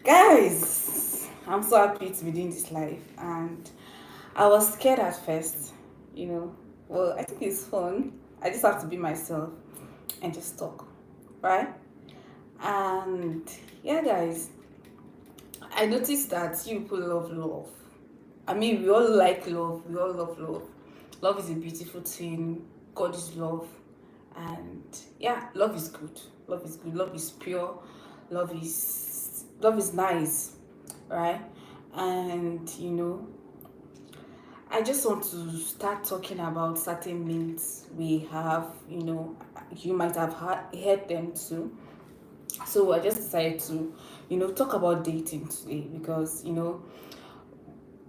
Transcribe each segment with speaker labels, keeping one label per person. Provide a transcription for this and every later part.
Speaker 1: Guys, I'm so happy to be doing this live, and I was scared at first, you know. Well, I think it's fun. I just have to be myself and just talk, right? And yeah, guys, I noticed that you people love love. I mean, we all like love. We all love love. Love is a beautiful thing. God is love, and yeah, love is good. Love is good. Love is pure. Love is nice, right? And I just want to start talking about certain myths we have. You might have heard them too. So I just decided to, talk about dating today because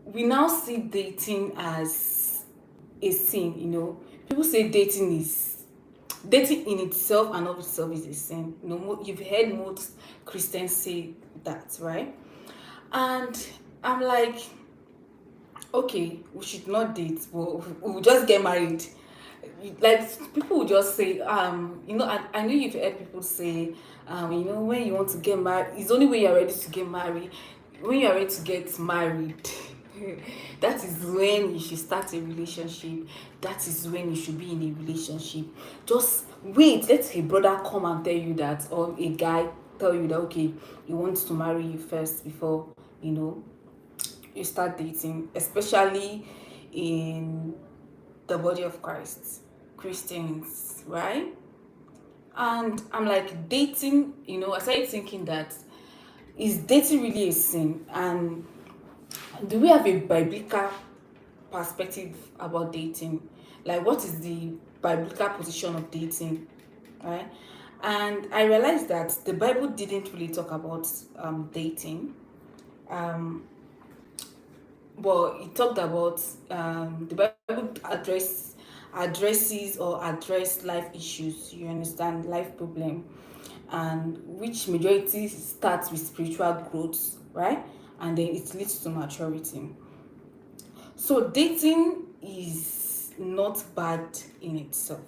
Speaker 1: we now see dating as a sin. People say dating in itself and of itself is a sin. You've heard most Christians say that, right? And I'm like, okay, we should not date, we'll just get married. Like people will just say, I know you've heard people say, when you want to get married, it's only when you're ready to get married. When you're ready to get married, that is when you should start a relationship. That is when you should be in a relationship. Just wait, let a brother come and tell you that, or a guy tell you that, okay, he wants to marry you first before you know you start dating, especially in the body of Christ, Christians, right? And I'm like, dating, I started thinking that, is dating really a sin? And do we have a biblical perspective about dating? Like, what is the biblical position of dating, right? And I realized that the Bible didn't really talk about dating. Um, but it talked about the Bible addresses or address life issues. You understand, life problem, and which majority starts with spiritual growth, right? And then it leads to maturity. So dating is not bad in itself,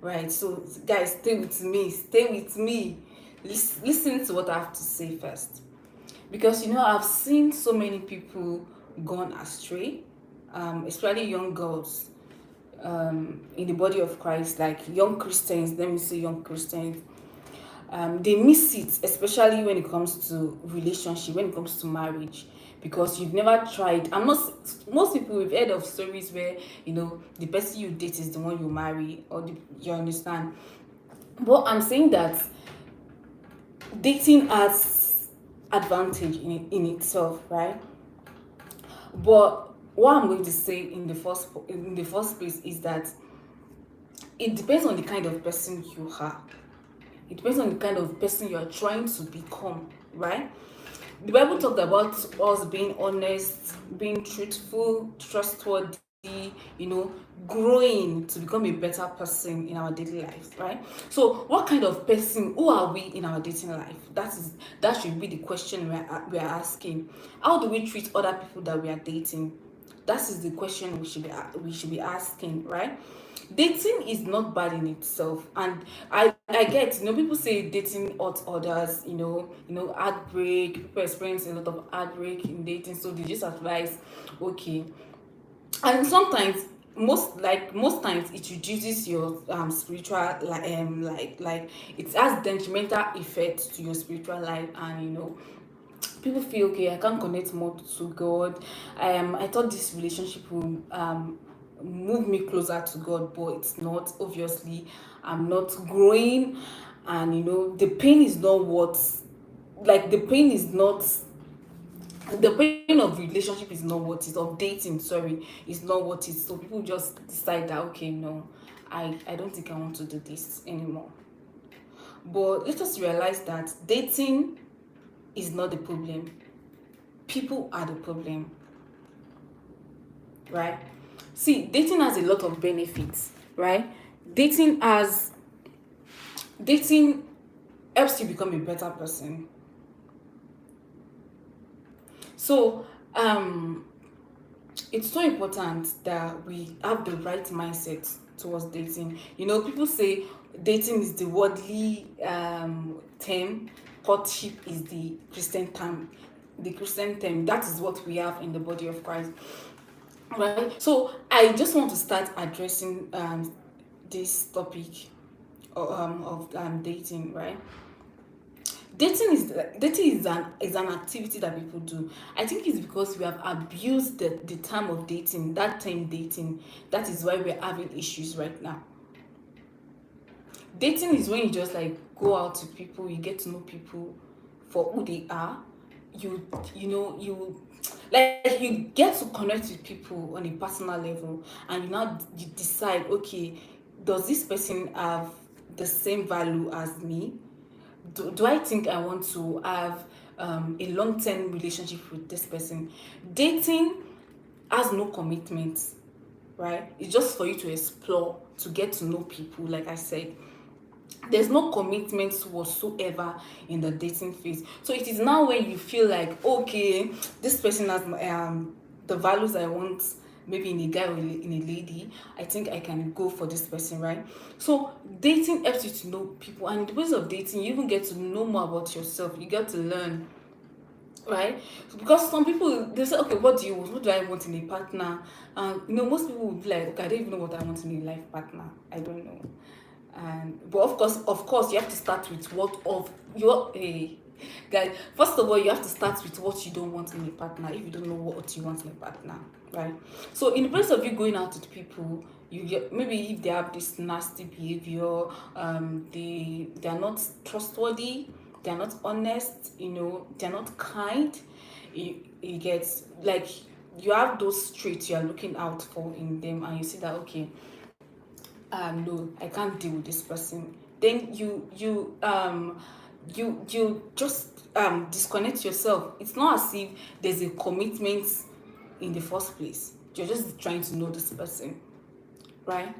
Speaker 1: right? So guys, stay with me. Stay with me. Listen to what I have to say first, because I've seen so many people gone astray, especially young girls, in the body of Christ, like young Christians. Let me say young Christians. They miss it, especially when it comes to relationship, when it comes to marriage, because you've never tried. I'm not. Most people, we've heard of stories where the person you date is the one you marry, or you understand. But I'm saying that dating has advantage in itself, right? But what I'm going to say in the first place is that it depends on the kind of person you are. It depends on the kind of person you are trying to become, right? The Bible talked about us being honest, being truthful, trustworthy, you know, growing to become a better person in our daily life, right? So, what kind of person, who are we in our dating life? That should be the question we are asking. How do we treat other people that we are dating? That is the question we should be asking, right? Dating is not bad in itself, and I get, people say dating hurt others, heartbreak. People experience a lot of heartbreak in dating, so they just advise, okay. And sometimes, most times, it reduces your spiritual, like it has detrimental effects to your spiritual life. And people feel, okay, I can't connect more to God. I thought this relationship will move me closer to God, but it's not. Obviously, I'm not growing, and the pain is not what, like the pain of relationship is not what is of dating, sorry, is not what is. So people just decide that, okay, no, I don't think I want to do this anymore. But let us realize that dating is not the problem. People are the problem, right? See, dating has a lot of benefits, right? Dating has dating helps you become a better person. So it's so important that we have the right mindset towards dating. People say dating is the worldly term, courtship is the Christian term. That is what we have in the body of Christ, right? So I just want to start addressing this topic of dating, right? Dating is an activity that people do. I think it's because we have abused the term of dating, that term dating. That is why we're having issues right now. Dating is when you just like go out to people, you get to know people for who they are. You like you get to connect with people on a personal level, and you decide, okay, does this person have the same value as me? Do I think I want to have a long-term relationship with this person? Dating has no commitment, right? It's just for you to explore, to get to know people. Like I said, there's no commitment whatsoever in the dating phase. So it is now when you feel like, okay, this person has the values I want, maybe in a guy or in a lady. I think I can go for this person, right? So dating helps you to know people, and in the process of dating, you even get to know more about yourself. You get to learn, right? Because some people, they say, okay, what do you want? What do I want in a partner? Most people will be like, okay, I don't even know what I want in a life partner. I don't know. And but of course, you have to start with what of your guys. First of all, you have to start with what you don't want in a partner. If you don't know what you want in a partner, right? So in the process of you going out with people, you get, maybe if they have this nasty behavior, they are not trustworthy, they are not honest, they are not kind. You get, like, you have those traits you are looking out for in them, and you see that, okay, no, I can't deal with this person. Then you just disconnect yourself. It's not as if there's a commitment in the first place. You're just trying to know this person, right?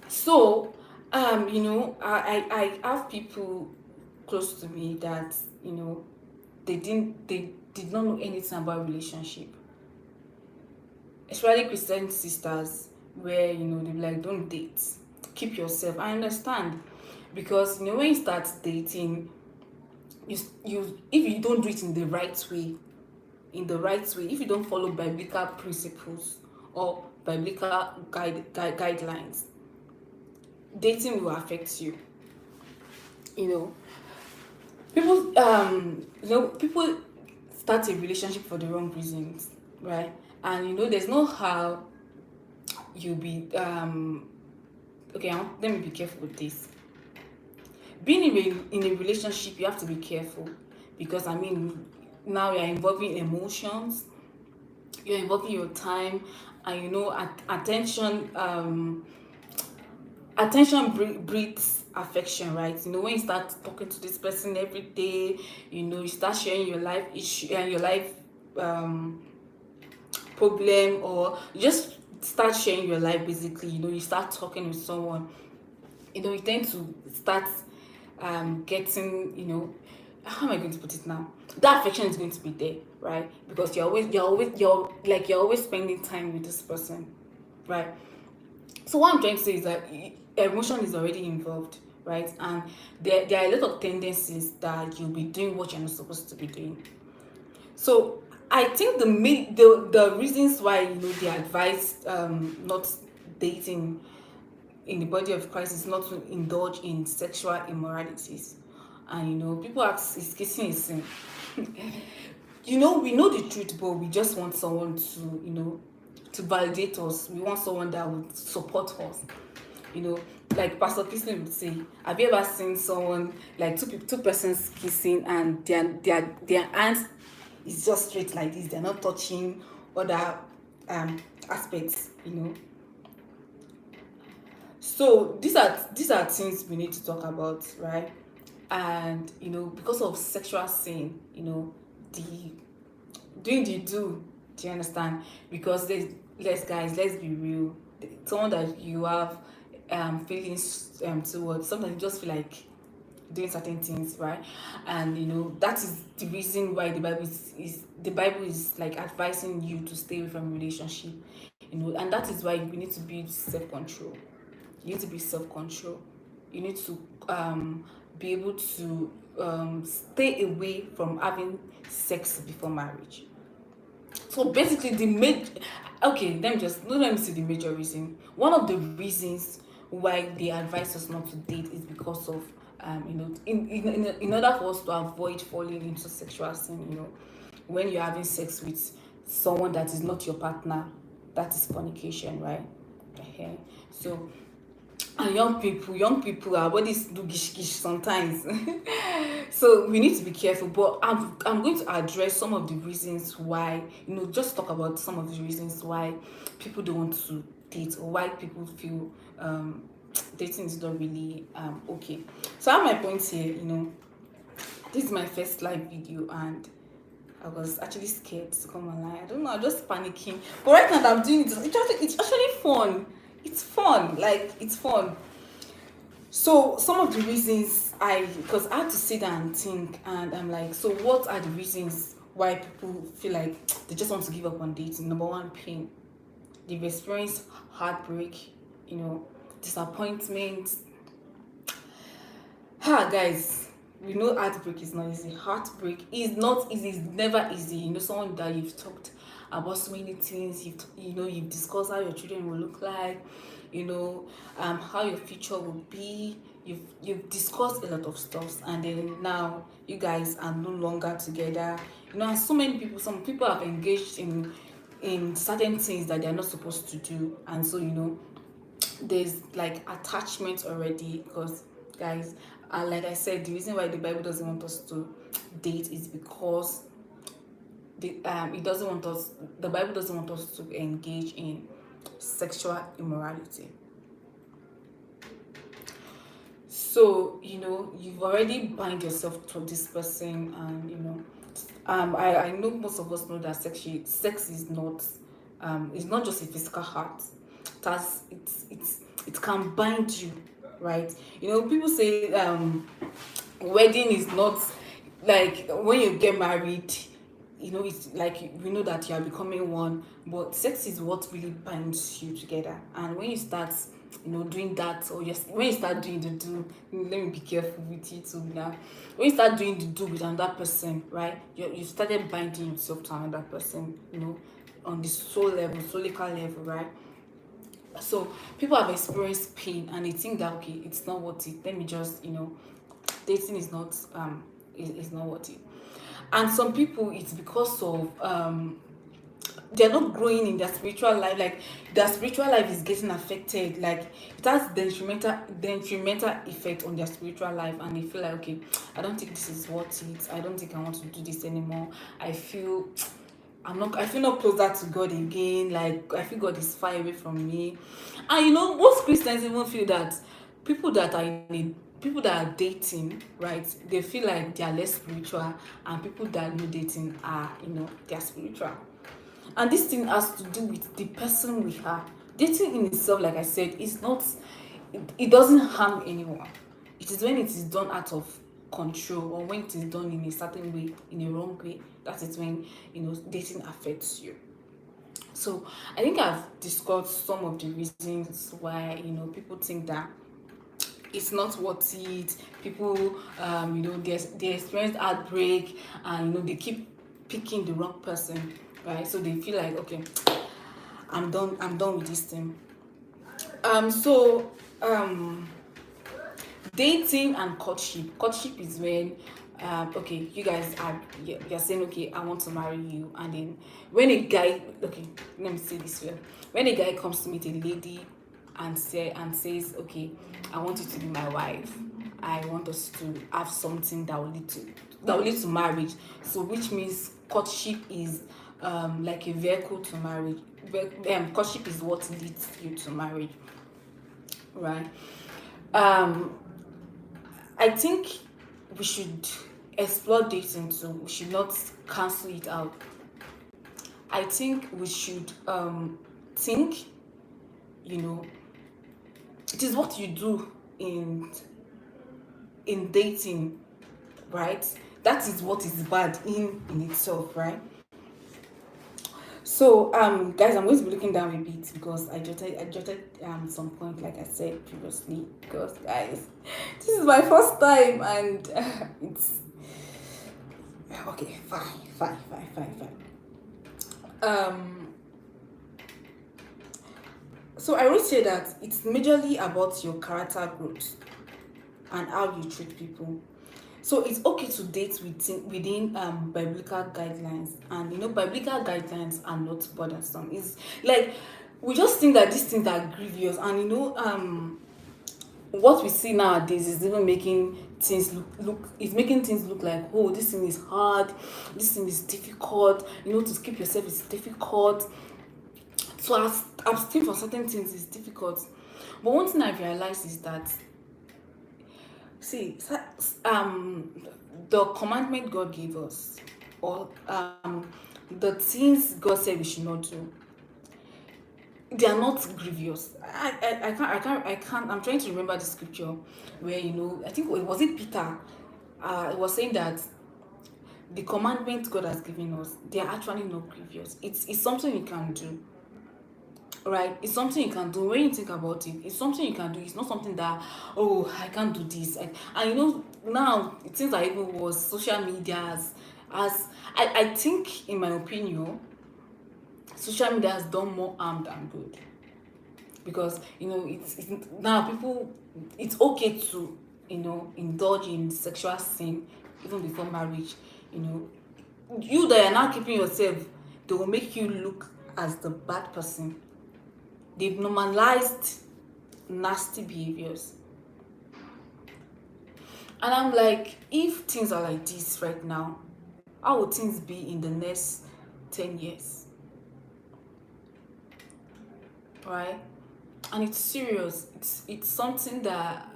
Speaker 1: So I have people close to me that, they did not know anything about relationship, especially Christian sisters, where they be like, don't date, keep yourself. I understand, because when you start dating, you if you don't do it in the right way, if you don't follow biblical principles or biblical guidelines, dating will affect you. you know people start a relationship for the wrong reasons, right? And there's no how you be okay. Let me be careful with this. Being in a relationship, you have to be careful, because now you're involving emotions, you're involving your time, and attention. Attention breeds affection, right? When you start talking to this person every day, you start sharing your life issue and your life um problem, or you just start sharing your life, basically. You start talking with someone, you tend to start getting, how am I going to put it now? That affection is going to be there, right? Because you're always spending time with this person, right? So what I'm trying to say is that emotion is already involved, right? And there are a lot of tendencies that you'll be doing what you're not supposed to be doing. So I think the reasons why they advise not dating in the body of Christ is not to indulge in sexual immoralities. And people ask, is kissing a sin? We know the truth, but we just want someone to validate us. We want someone that would support us. Like Pastor Kisley would say, have you ever seen someone, like two persons kissing, and their hands is just straight like this? They're not touching other aspects. So these are things we need to talk about, right? And because of sexual sin, the doing the do you understand? Because let's be real. Someone that you have feelings towards, sometimes you just feel like doing certain things, right? And that is the reason why the Bible is like advising you to stay away from relationship. And that is why we need to build self-control. You need to be self-control. You need to be able to stay away from having sex before marriage. So basically, the major, okay, let me see the major reason. One of the reasons why they advise us not to date is because of in order for us to avoid falling into sexual sin. When you're having sex with someone that is not your partner, that is fornication, right? Okay. So, and young people, our bodies do gish gish sometimes. So we need to be careful, but I'm going to address some of the reasons why, just talk about some of the reasons why people don't want to date, or why people feel dating is not really okay. So I have my points here. This is my first live video, and I was actually scared to come online. I don't know, I'm just panicking. But right now that I'm doing it, it's actually fun. It's fun. Like, it's fun. So some of the reasons, because I had to sit down and think, and I'm like, so what are the reasons why people feel like they just want to give up on dating? Number one, pain. They've experienced heartbreak, disappointment. Guys, we know heartbreak is not easy. Heartbreak is not easy. It's never easy. Someone that you've talked about so many things. You've discussed how your children will look like. How your future will be. You've discussed a lot of stuff, and then now you guys are no longer together. And so many people. Some people have engaged in certain things that they're not supposed to do, and so there's like attachment already. Because, guys, like I said, the reason why the Bible doesn't want us to date is because the Bible doesn't want us to engage in sexual immorality. So you've already bind yourself to this person, and I know most of us know that sex is not it's not just a physical act. It can bind you, right? People say wedding is not like when you get married. It's like we know that you are becoming one, but sex is what really binds you together. And when you start doing that, or when you start doing the do, let me be careful with you too now. When you start doing the do with another person, right, you started binding yourself to another person, on the solical level, right? So people have experienced pain, and they think that, okay, it's not worth it, let me just dating is not worth it. And some people, it's because of they're not growing in their spiritual life. Like, their spiritual life is getting affected. Like, it has detrimental effect on their spiritual life, and they feel like, okay, I don't think this is worth it, I don't think I want to do this anymore. I feel not closer to God again. Like, I feel God is far away from me. And most Christians even feel that people that are people that are dating, right, they feel like they are less spiritual, and people that are not dating are, they are spiritual. And this thing has to do with the person we are. Dating in itself, like I said, is not, it doesn't harm anyone. It is when it is done out of control, or when it is done in a certain way, in a wrong way, that is when dating affects you. So I think I've discussed some of the reasons why people think that it's not worth it. People they experience heartbreak, and they keep picking the wrong person, right? So they feel like, okay, I'm done with this thing. So dating and courtship is when okay, you guys are, you're saying, okay, I want to marry you. And then when a guy, okay, let me say this way, when a guy comes to meet a lady and says, okay, I want you to be my wife, I want us to have something that will lead to marriage. So which means courtship is like a vehicle to marriage. Courtship is what leads you to marriage, right? um I think we should explore dating too. We should not cancel it out. I think we should think, you know, it is what you do in dating, right? That is what is bad in itself, right? So, guys, I'm going to be looking down a bit because I jotted some point, like I said previously. Because, guys, this is my first time, and it's okay. Fine. Um, so I would say that it's majorly about your character growth and how you treat people. So it's okay to date within biblical guidelines, and biblical guidelines are not burdensome. It's like we just think that these things are grievous, and what we see nowadays is even making things look it's making things look like, oh, this thing is hard, this thing is difficult. To keep yourself is difficult, to abstain from certain things is difficult. But one thing I realized is that, see, the commandment God gave us, or the things God said we should not do, they are not grievous. I can't. I'm trying to remember the scripture where, I think it was it Peter. It was saying that the commandments God has given us, they are actually not grievous. It's something you can do, right? It's something you can do. When you think about it, it's something you can do. It's not something that, oh, I can't do this. And now it seems like even was social media as I think, in my opinion, social media has done more harm than good. Because it's now people, it's okay to indulge in sexual sin even before marriage. you know you that are now keeping yourself, they will make you look as the bad person. They've normalized nasty behaviors. And I'm like, if things are like this right now, how would things be in the next 10 years, right? And it's serious. It's something that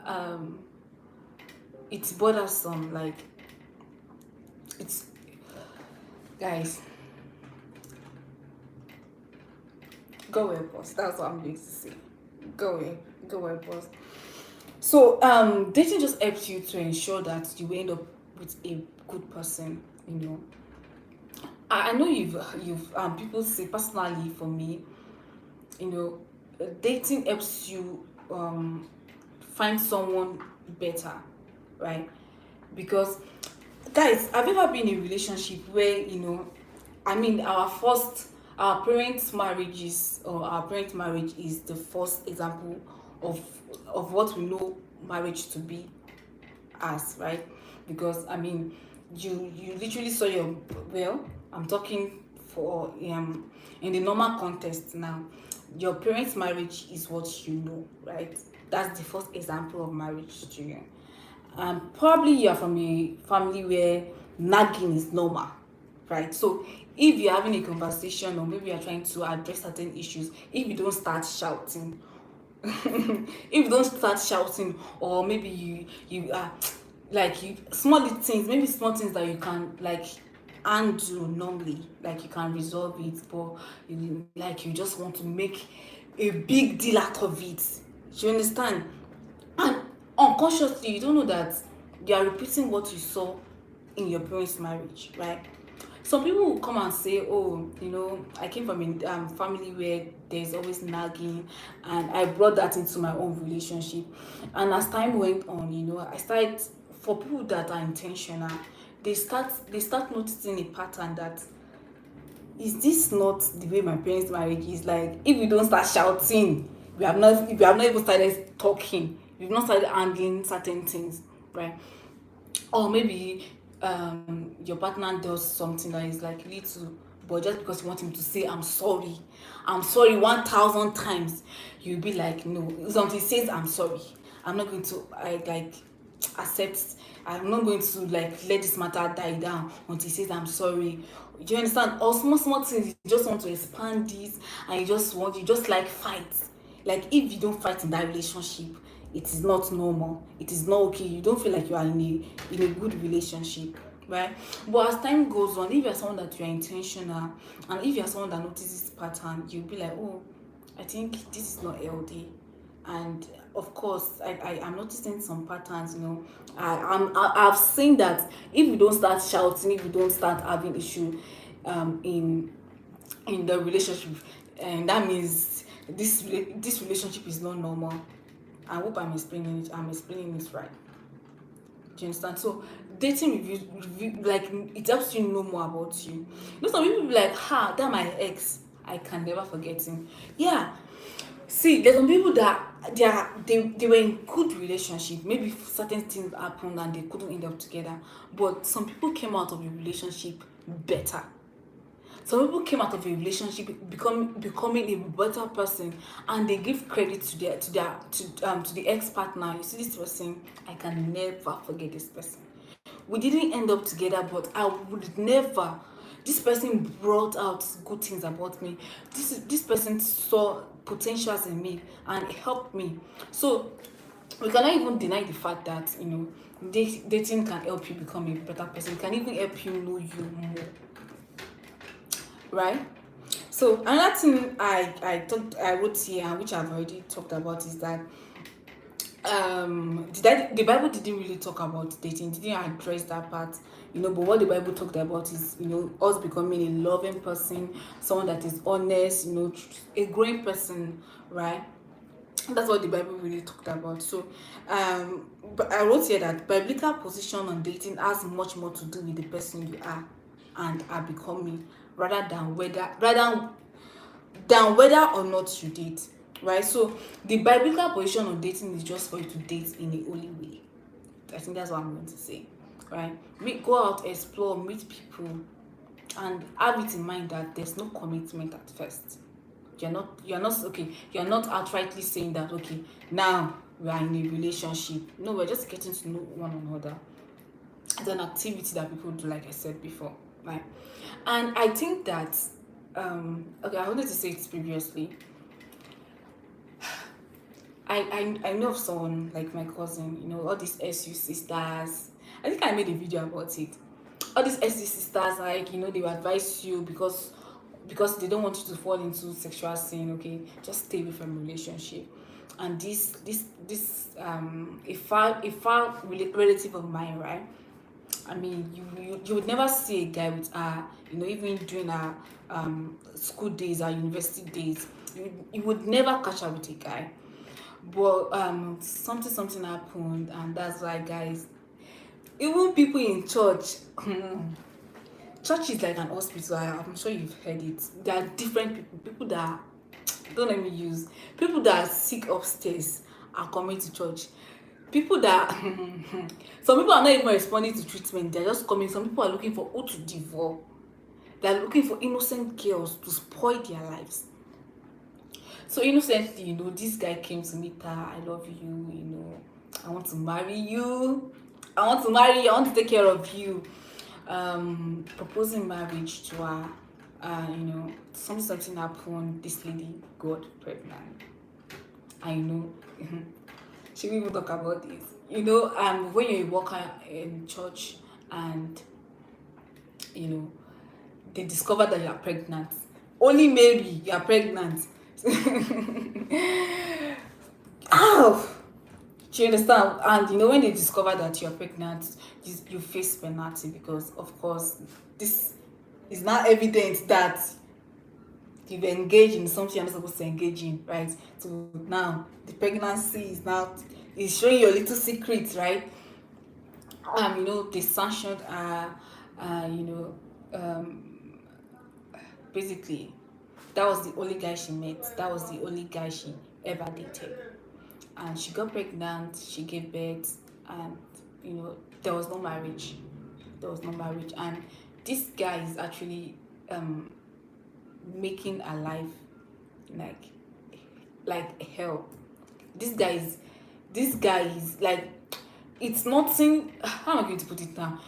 Speaker 1: it's bothersome. Like, it's, guys, go help us. That's what I'm going to say. Go help us. So, dating just helps you to ensure that you end up with a good person. I know you've people say, personally for me, you know dating helps you find someone better, right? Because, guys, have you ever been in a relationship where, I mean, our parents marriage is the first example of what we know marriage to be as, right? Because, I mean, you literally saw your, well, I'm talking for in the normal context now. Your parents marriage is what you know, right? That's the first example of marriage to you. Probably you are from a family where nagging is normal, right? So if you're having a conversation, or maybe you're trying to address certain issues, if you don't start shouting, or maybe you are like, you small little things, maybe small things that you can, like, undo normally, like you can resolve it, but you just want to make a big deal out of it. You understand? And unconsciously, you don't know that you are repeating what you saw in your parents' marriage, right? Some people will come and say, oh, I came from a family where there's always nagging, and I brought that into my own relationship. And as time went on, I started, for people that are intentional, they start noticing a pattern that, is this not the way my parents' marriage is? Like, if we don't start shouting, we have not even started talking, we've not started handling certain things, right? Or maybe your partner does something that is like little, but just because you want him to say, I'm sorry 1,000 times, you'll be like, no. Something says, I'm sorry, I'm not going to, like, accept, I'm not going to, like, let this matter die down until he says, I'm sorry. Do you understand? Or small things, you just want to expand this, and you just like fight. Like, if you don't fight in that relationship, it is not normal, it is not okay, you don't feel like you are in a good relationship, right? But as time goes on, if you're someone that you're intentional, and if you're someone that notices pattern, you'll be like, oh, I think this is not healthy. And of course, I'm noticing some patterns. I've seen that if you don't start shouting, if you don't start having issue in in the relationship, and that means this relationship is not normal. I hope I'm explaining it right. Do you understand? So dating review, like, it helps you know more about you. You know, some people be like, ha, that my ex, I can never forget him. Yeah. See, there's some people that they were in good relationship. Maybe certain things happened and they couldn't end up together. But some people came out of the relationship better. Some people came out of a relationship becoming a better person, and they give credit to the ex partner. You see this person, I can never forget this person. We didn't end up together, but I would never. This person brought out good things about me. This person saw potentials in me and helped me. So we cannot even deny the fact that, dating can help you become a better person. It can even help you know you more, right? So another thing I wrote here, and which I've already talked about, is that the Bible didn't really talk about dating, didn't address that part, but what the Bible talked about is, us becoming a loving person, someone that is honest, a growing person, right? That's what the Bible really talked about. So but I wrote here that biblical position on dating has much more to do with the person you are and are becoming, rather than whether or not you date, right? So the biblical position on dating is just for you to date in a holy way. I think that's what I'm going to say, right? Go out, explore, meet people, and have it in mind that there's no commitment at first. You're not outrightly saying that, okay, now we are in a relationship. No, we're just getting to know one another. It's an activity that people do, like I said before, right? And I think that okay, I wanted to say it previously. I know of someone like my cousin, all these SU sisters. I think I made a video about it. All these SU sisters, like, they will advise you because they don't want you to fall into sexual sin. Okay, just stay away from relationship. And a far relative of mine, right? I mean, you would never see a guy with even during our school days, our university days. You would never catch her with a guy. But something happened, and that's why, guys, even people in church, church is like an hospital. I'm sure you've heard it. There are different people that don't let me use people that are sick upstairs are coming to church. People that some people are not even responding to treatment, they're just coming. Some people are looking for who to devour. They're looking for innocent girls to spoil their lives. So innocently, this guy came to meet her. I love you, I want to marry you. I want to take care of you. Proposing marriage to her. Something happened. This lady got pregnant. I know. She will even talk about this. When you're a worker in church and they discover that you are pregnant. Only Mary, you are pregnant. Ow! Do you understand? And when they discover that you're pregnant, you face penalty, because of course this is not evidence that you've engaged in something you're not supposed to engage in, right? So now the pregnancy is showing your little secrets, right? They sanctioned basically that was the only guy she met. That was the only guy she ever dated. And she got pregnant, she gave birth, and there was no marriage. And this guy is actually making her life like hell. This guy is like, it's nothing. How am I going to put it now?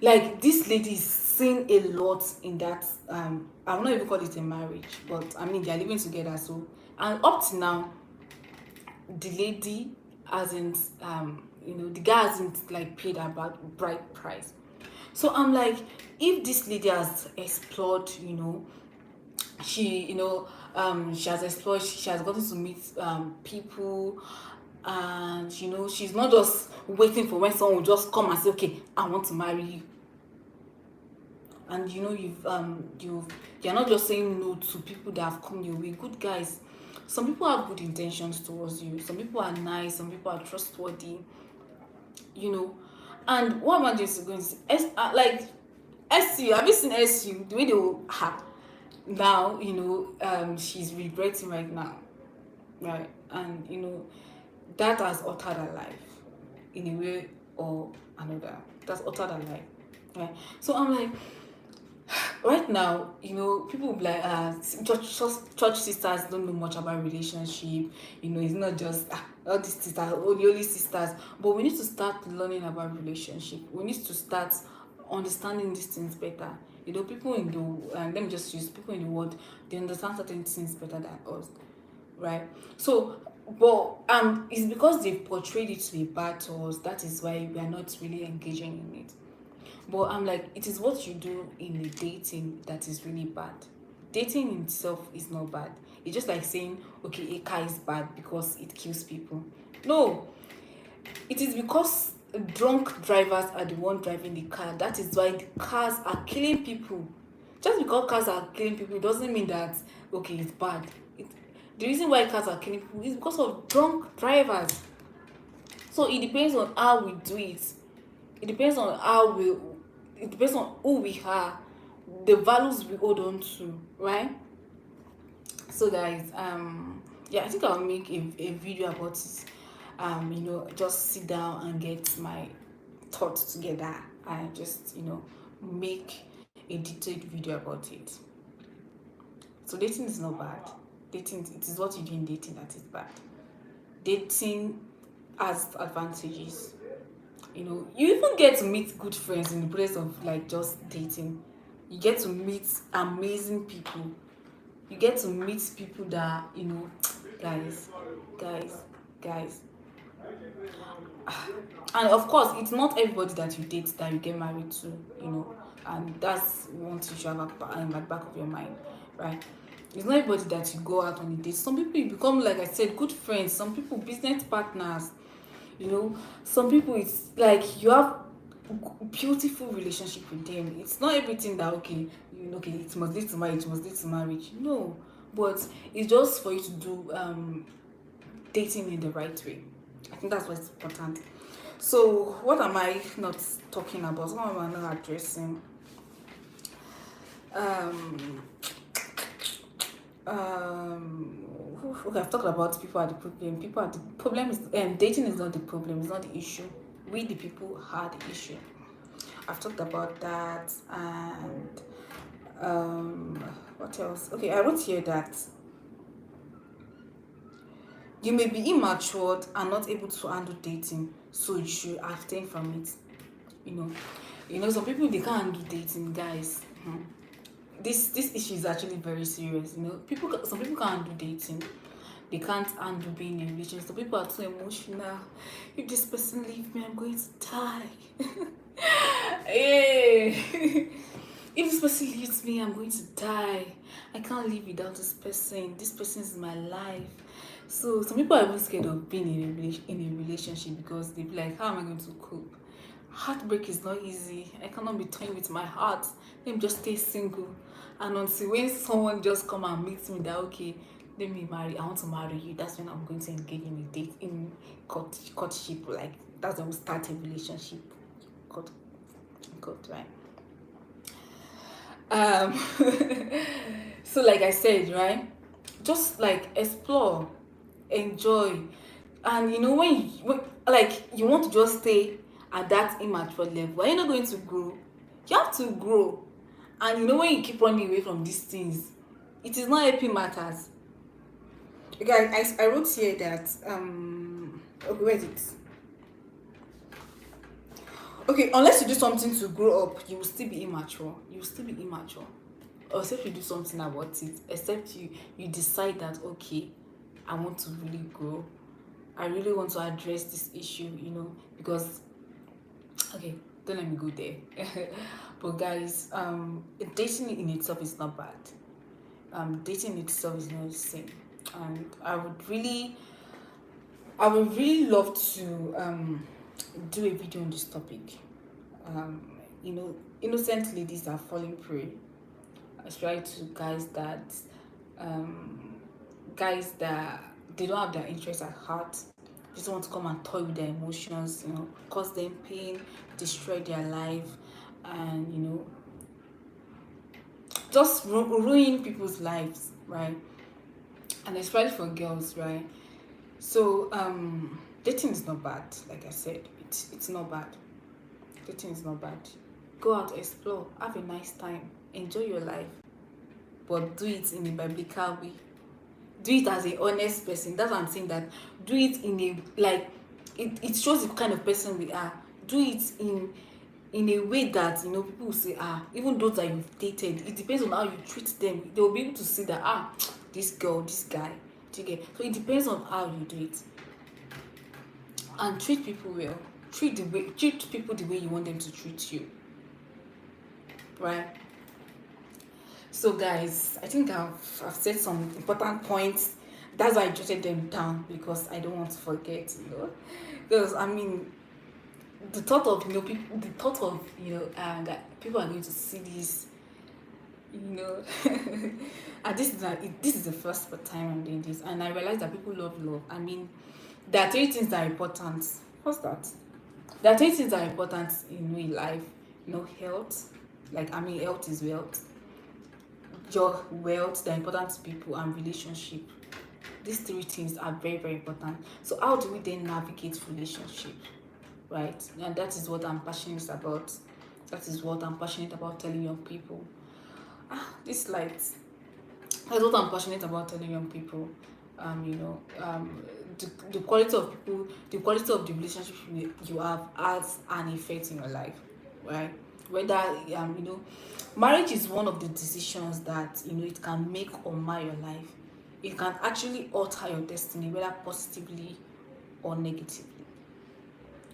Speaker 1: Like, this lady is seeing a lot in that. I will not even call it a marriage, but I mean, they are living together. So, and up to now, the lady hasn't the guy hasn't like paid her bride price. So I'm like, if this lady has explored, she has explored, she has gotten to meet people, and she's not just waiting for when someone will just come and say, okay, I want to marry you. and you're not just saying no to people that have come your way, good guys. Some people have good intentions towards you, some people are nice, some people are trustworthy, you know. And what am I just going to say? Like SU, have you seen SU? The way they will now, she's regretting right now, right? And that has altered her life in a way or another. That's altered her life, right? So I'm like, right now, people will be like, church sisters don't know much about relationship. It's not just all these sisters, only sisters. But we need to start learning about relationship. We need to start understanding these things better. People in the let me just use people in the world. They understand certain things better than us, right? So, but it's because they've portrayed it to be bad to us. That is why we are not really engaging in it. But I'm like, it is what you do in a dating that is really bad. Dating in itself is not bad. It's just like saying, okay, a car is bad because it kills people. No, it is because drunk drivers are the one driving the car. That is why the cars are killing people. Just because cars are killing people doesn't mean that, okay, it's bad. The reason why cars are killing people is because of drunk drivers. So it depends on how we do it. It depends on it depends on who we are, the values we hold on to, right? So guys, yeah, I think I'll make a video about it. Just sit down and get my thoughts together and just make a detailed video about it. So dating is not bad. Dating, it is what you do in dating that is bad. Dating has advantages. You even get to meet good friends in the place of like just dating. You get to meet amazing people. You get to meet people that guys, guys, guys. And of course, it's not everybody that you date that you get married to, and that's one thing you have in the back of your mind, right? It's not everybody that you go out on a date. Some people you become, like I said, good friends. Some people business partners. Some people it's like you have beautiful relationship with them. It's not everything that okay, okay, it must lead to marriage, it must lead to marriage. No, but it's just for you to do dating in the right way. I think that's what's important. So what am I not talking about? What am I not addressing? Um, okay, I've talked about people are the problem. People are the problem is dating is not the problem. It's not the issue. We the people are the issue. I've talked about that, and what else? Okay, I wrote here that you may be immature and not able to handle dating, so you should abstain from it. Some people they can't handle dating, guys. This issue is actually very serious. Some people can't handle dating. They can't handle being in a relationship. Some people are too emotional. If this person leave me, I'm going to die. Hey. If this person leaves me, I'm going to die. I can't live without this person. This person is my life. So some people are even scared of being in a relationship because they be like, how am I going to cope? Heartbreak is not easy. I cannot be toying with my heart. Let me just stay single. And until when someone just come and meet me that okay, let me marry, I want to marry you, that's when I'm going to engage in a date, in courtship. Like that's when we start a relationship. God, right? So like I said, right, just like explore, enjoy, and when like you want to just stay at that immature level, you're not going to grow. You have to grow. And when you keep running away from these things, it is not helping matters. Okay, I wrote here that okay, where is it? Okay, unless you do something to grow up, you will still be immature. You will still be immature. Or except you do something about it. Except you decide that okay, I want to really grow. I really want to address this issue, because okay, don't let me go there. But guys, dating in itself is not bad. Dating itself is not the same. And I would really love to do a video on this topic. innocent ladies are falling prey, especially to um guys that they don't have their interests at heart, just want to come and toy with their emotions, cause them pain, destroy their life, and just ruin people's lives, right? And especially for girls, right? So dating is not bad. Like I said, it's not bad. Dating is not bad. Go out, explore, have a nice time, enjoy your life, but do it in a biblical way. Do it as a honest person. That's what I'm saying. That do it in a, like, it shows the kind of person we are. Do it in a way that people will say, even those that you've dated, it depends on how you treat them. They will be able to see that, this girl, this guy, do you get? So it depends on how you do it. And treat people well. Treat people the way you want them to treat you, right? So guys, I think I've said some important points. That's why I jotted them down, because I don't want to forget, because I mean, the thought of people, that people are going to see this, and this is the first time I'm doing this, and I realize that people love. I mean, there are three things that are important. What's that? There are three things that are important in life. Health. Like, I mean, health is wealth. Your wealth, they're important to people, and relationship. These three things are very, very important. So how do we then navigate relationship, right? And that is what I'm passionate about. That is what I'm passionate about telling young people. This lights. That's what I'm passionate about telling young people. The quality of people, the quality of the relationship you have has an effect in your life, right? Whether marriage is one of the decisions that it can make or mar your life. It can actually alter your destiny, whether positively or negatively.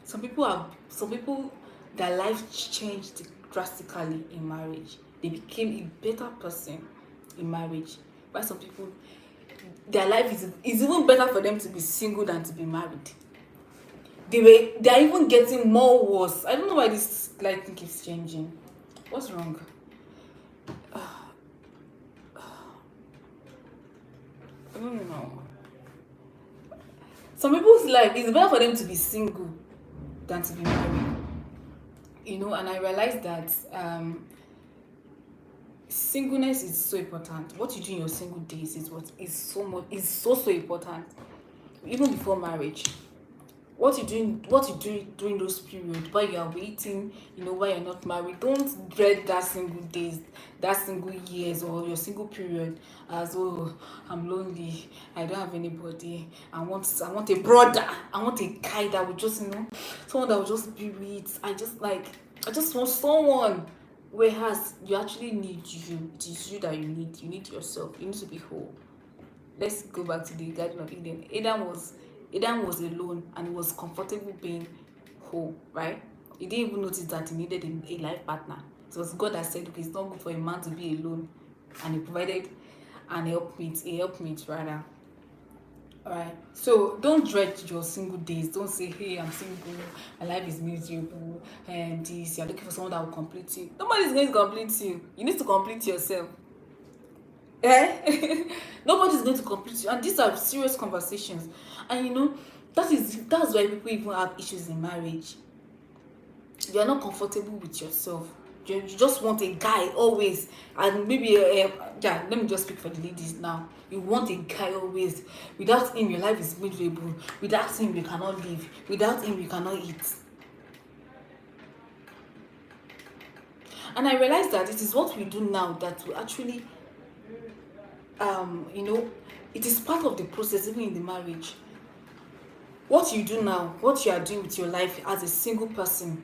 Speaker 1: Some people, their life changed drastically in marriage. They became a better person in marriage. While some people, their life is even better for them to be single than to be married. They are even getting more worse. I don't know why this thing keeps changing. What's wrong? I don't know. Some people's life is better for them to be single than to be married. And I realized that singleness is so important. What you do in your single days is what is so important. Even before marriage, what you do during those periods while you are waiting, while you're not married. Don't dread that single days, that single years, or your single period as, oh, I'm lonely, I don't have anybody, I want a brother, I want a guy that will just someone that will just be with. I just want someone. Whereas you actually need you. It is you that you need yourself. You need to be whole. Let's go back to the Garden of Eden. Adam was alone, and he was comfortable being whole, right? He didn't even notice that he needed a life partner. It was God that said, okay, it's not good for a man to be alone, and he provided a helpmate rather. Alright, so don't dread your single days. Don't say, hey, I'm single, my life is miserable, and this, you're looking for someone that will complete you. Nobody's going to complete you. You need to complete yourself. Nobody's going to complete you, and these are serious conversations. And that's why people even have issues in marriage. You're not comfortable with yourself. You just want a guy always, and maybe yeah, let me just speak for the ladies now. You want a guy always. Without him, your life is miserable. Without him, you cannot live. Without him, you cannot eat. And I realized that it is what we do now that will actually it is part of the process, even in the marriage. What you do now, what you are doing with your life as a single person.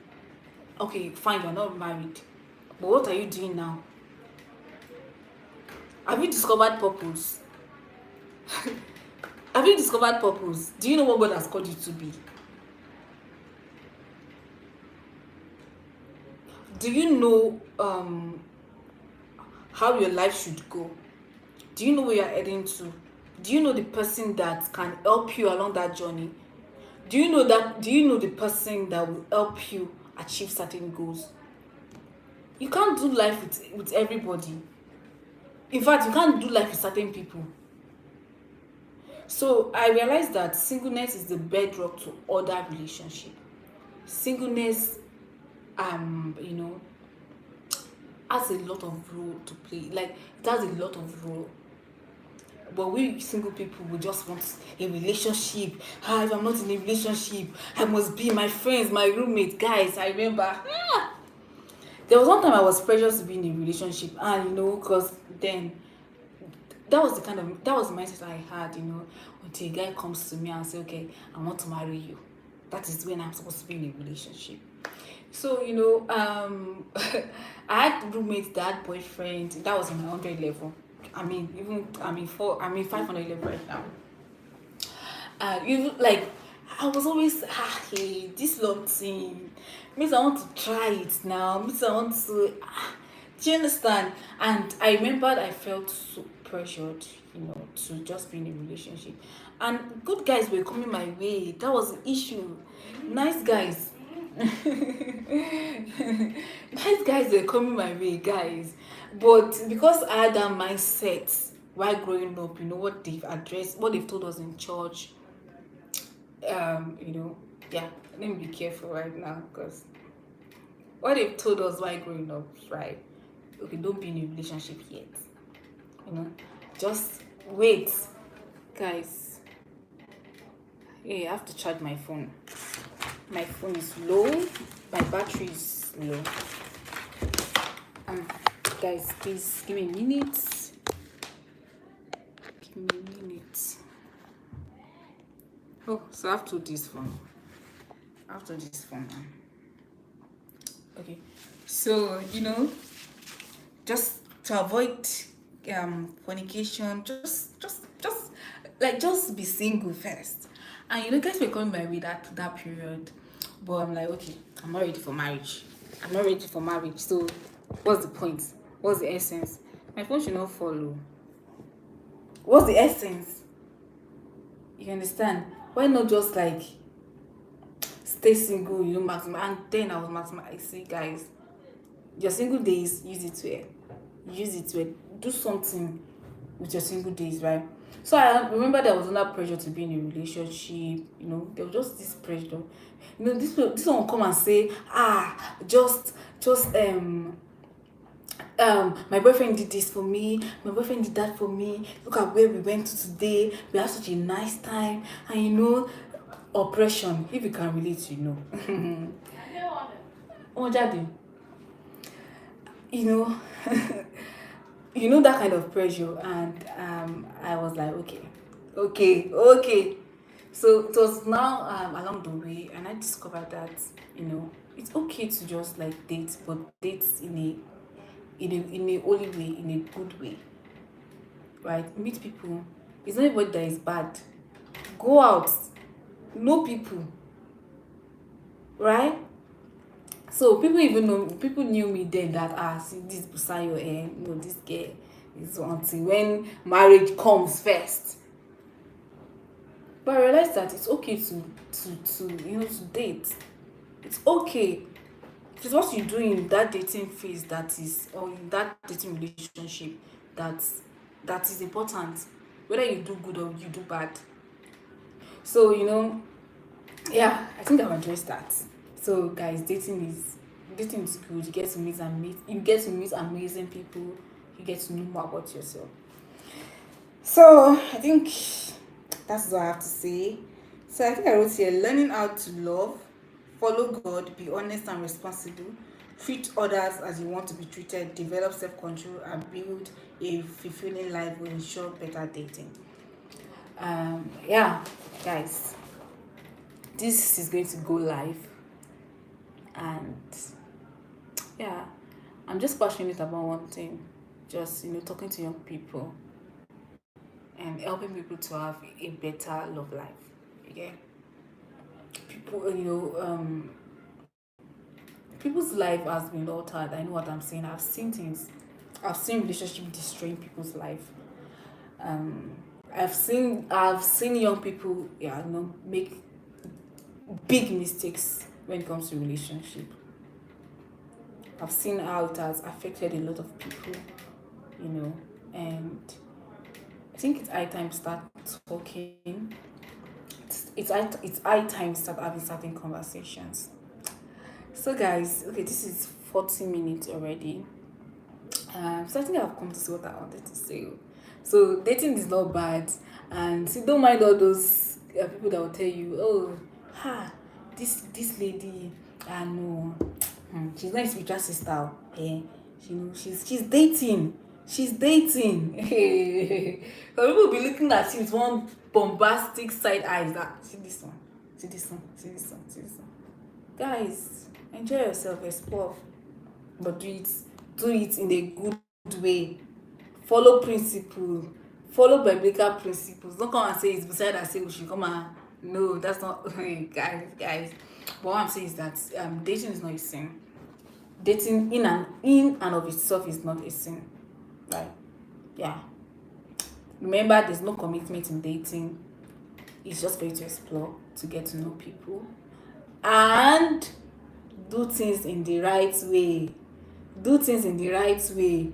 Speaker 1: Okay, fine, you're not married, but what are you doing now? Have you discovered purpose? Have you discovered purpose? Do you know what God has called you to be? Do you know how your life should go? Do you know where you're heading to? Do you know the person that can help you along that journey? Do you know the person that will help you achieve certain goals? You can't do life with everybody. In fact, you can't do life with certain people. So I realized that singleness is the bedrock to other relationship. Singleness, you know, has a lot of role to play. Like it has a lot of role. But we single people, we just want a relationship. Ah, if I'm not in a relationship, I must be my friends, my roommate. Guys, I remember there was one time I was pressured to be in a relationship, and because then that was the mindset I had, until a guy comes to me and say, okay, I want to marry you. That is when I'm supposed to be in a relationship. So, I had roommates that had boyfriend. That was on my 100 level. I'm in 500 level right now. Even like I was always hey, this love thing means I want to try it now. Means I want to. Do you understand? And I remembered I felt so pressured, to just be in a relationship. And good guys were coming my way. That was the issue. Nice guys. Nice guys were coming my way, guys. But because I had that mindset while growing up, what they've told us in church, yeah, let me be careful right now because what they've told us while growing up, right? Okay, don't be in a relationship yet. You know, just wait, guys. Hey, I have to charge my phone. My phone is low. My battery is low. Um, guys, please give me a minute. Give me a minute. Oh, so I have to do this phone. Okay, so just to avoid fornication, just be single first. And guys were coming my way that period, but I'm like, okay, I'm not ready for marriage. So what's the point? What's the essence? My phone should not follow. What's the essence? You understand? Why not just like stay single, maximum? And then I was maximum. I say, guys, your single days, use it to do something with your single days, right? So I remember there was another pressure to be in a relationship. There was just this pressure. This one will come and say, just my boyfriend did this for me, my boyfriend did that for me, look at where we went to today, we had such a nice time. And oppression, if you can relate, oh daddy, you know that kind of pressure. And I was like, okay. So it was now along the way, and I discovered that it's okay to just like date, but date in a holy way, in a good way, right? Meet people. It's not everybody that is bad. Go out, know people, right? So people knew me then that see this Busayo, this girl is until when marriage comes first. But I realized that it's okay to date. It's okay. If it's what you do in that dating phase or in that dating relationship that that is important, whether you do good or you do bad. So yeah, I think I've addressed that. So guys, dating is good. You get to meet amazing people. You get to know more about yourself. So I think that's what I have to say. So I think I wrote here: learning how to love, follow God, be honest and responsible, treat others as you want to be treated, develop self-control, and build a fulfilling life will ensure better dating. Yeah, guys, this is going to go live, and yeah, I'm just passionate about one thing, just talking to young people and helping people to have a better love life. Okay, people, people's life has been altered. I know what I'm saying. I've seen relationship destroying people's life. um I've seen young people, make big mistakes when it comes to relationship. I've seen how it has affected a lot of people, you know, and I think it's high time to start talking. It's high time to start having certain conversations. So guys, okay, this is 40 minutes already. So I think I've come to see what I wanted to say. So dating is not bad, and see, don't mind all those people that will tell you, oh, ha, this lady, I know, she's not a spiritual sister. Eh, she's dating. She's dating. So people will be looking at you with one bombastic side eyes. That see this one, see this one, see this one, see this one. Guys, enjoy yourself, explore, but do it in a good way. Follow principle, follow biblical principles. Don't come and say it's beside that say we should come and no, that's not guys. But what I'm saying is that dating is not a sin. Dating in and of itself is not a sin. Right? Yeah. Remember, there's no commitment in dating. It's just for you to explore, to get to know people, and do things in the right way. Do things in the right way.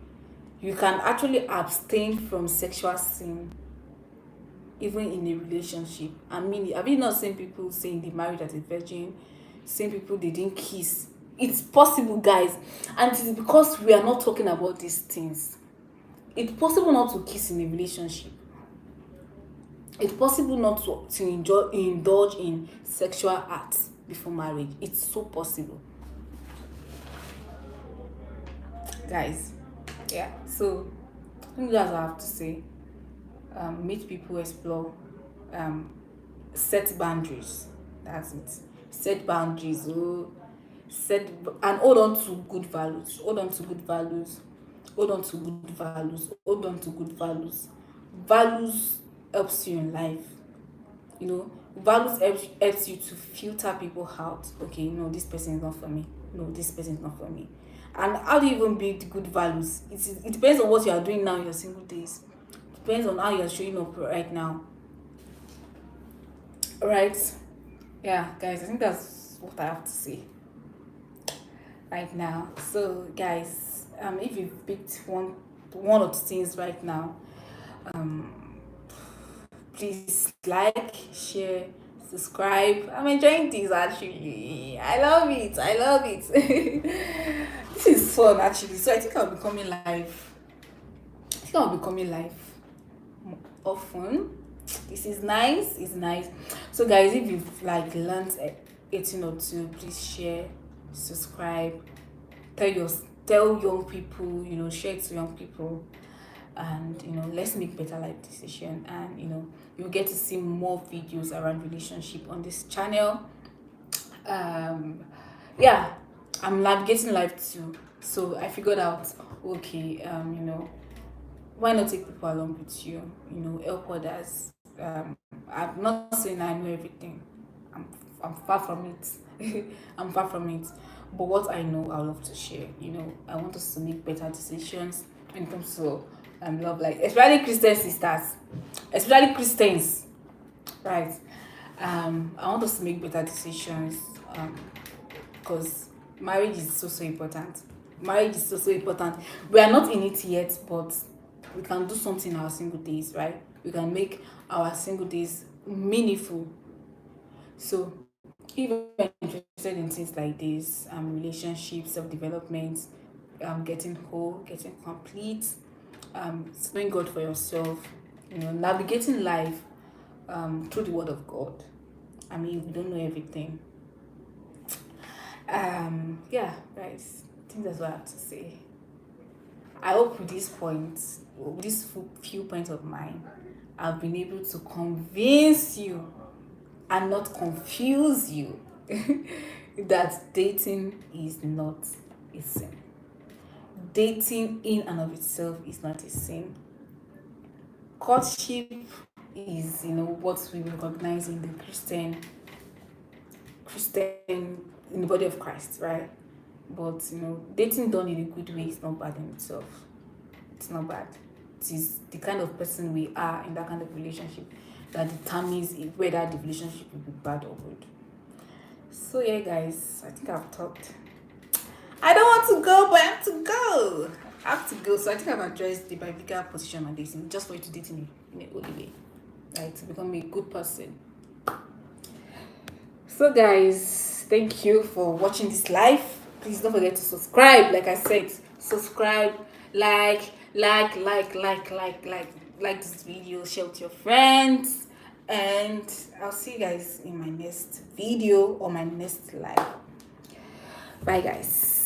Speaker 1: You can actually abstain from sexual sin even in a relationship. I mean, have you not seen people saying they married as a virgin, same people they didn't kiss? It's possible, guys, and it is because we are not talking about these things. It's possible not to kiss in a relationship. It's possible not to indulge in sexual acts before marriage. It's so possible, guys. Yeah, so I think that's what I have to say. Meet people, explore, um, set boundaries. That's it. Set boundaries. Oh, set and hold on to good values. Hold on to good values. Hold on to good values. Hold on to good values. Values helps you in life. Values helps you to filter people out. Okay, no, this person is not for me. No, this person is not for me. And how do you even build good values? It depends on what you are doing now in your single days. Depends on how you are showing up right now. Right? Yeah, guys, I think that's what I have to say right now. So guys, if you picked one or two things right now, um please like, share, subscribe. I'm enjoying this actually. I love it. I love it. This is fun actually. So I think I'll be coming live. Often. This is nice. It's nice. So guys, if you've like learned a thing or two, please share, subscribe, tell your tell young people, share it to young people, and let's make better life decision. And you'll get to see more videos around relationship on this channel. Yeah, I'm navigating life too, so I figured out, okay, why not take people along with you, help others. I'm not saying I know everything. I'm far from it. I'm far from it, but what I know I love to share. I want us to make better decisions when it comes to love, like especially Christian sisters, especially Christians, right? I want us to make better decisions, because marriage is so important. Marriage is so important. We are not in it yet, but we can do something in our single days, right? We can make our single days meaningful. So if you're interested in things like this, relationships, self-development, getting whole, getting complete, knowing God for yourself, navigating life through the word of God. I mean, we don't know everything. Yeah, guys, I think that's what I have to say. I hope with these few points of mine, I've been able to convince you and not confuse you that dating is not a sin. Dating in and of itself is not a sin. Courtship is, what we recognize in the Christian in the body of Christ, right? But dating done in a good way is not bad in itself. It's not bad. It is the kind of person we are in that kind of relationship that determines whether the relationship will be bad or good. So yeah, guys, I think I've talked. I don't want to go, but I have to go. I have to go. So I think I've addressed the biblical position on this, just for you to date in a holy way, right? To become a good person. So guys, thank you for watching this live. Please don't forget to subscribe. Like I said, subscribe, like this video, share with your friends, and I'll see you guys in my next video or my next live. Bye guys.